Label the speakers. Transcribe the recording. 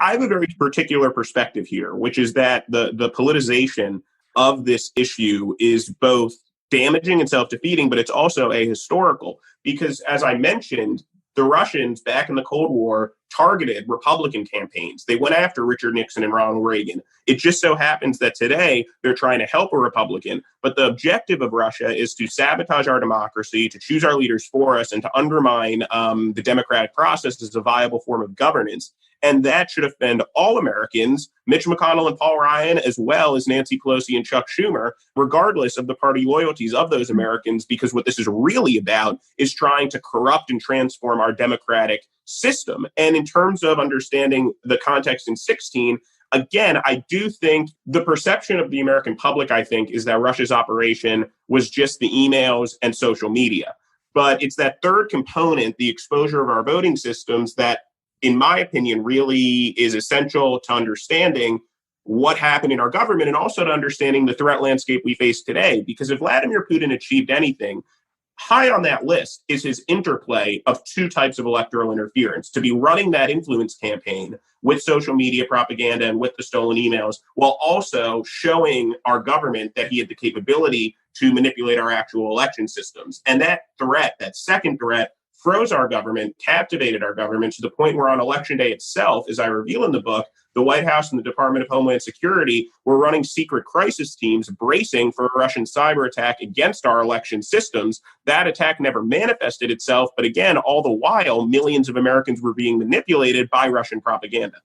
Speaker 1: I have a very particular perspective here, which is that the politicization of this issue is both damaging and self-defeating, but it's also ahistorical because, as I mentioned, the Russians back in the Cold War targeted Republican campaigns. They went after Richard Nixon and Ronald Reagan. It just so happens that today they're trying to help a Republican, but the objective of Russia is to sabotage our democracy, to choose our leaders for us, and to undermine the democratic process as a viable form of governance. And that should offend all Americans, Mitch McConnell and Paul Ryan, as well as Nancy Pelosi and Chuck Schumer, regardless of the party loyalties of those Americans, because what this is really about is trying to corrupt and transform our democratic system. And in terms of understanding the context in 16, again, I do think the perception of the American public, I think, is that Russia's operation was just the emails and social media. But it's that third component, the exposure of our voting systems, that in my opinion, really is essential to understanding what happened in our government and also to understanding the threat landscape we face today. Because if Vladimir Putin achieved anything, high on that list is his interplay of two types of electoral interference, to be running that influence campaign with social media propaganda and with the stolen emails, while also showing our government that he had the capability to manipulate our actual election systems. And that threat, that second threat, froze our government, captivated our government to the point where on election day itself, as I reveal in the book, the White House and the Department of Homeland Security were running secret crisis teams bracing for a Russian cyber attack against our election systems. That attack never manifested itself, but again, all the while, millions of Americans were being manipulated by Russian propaganda.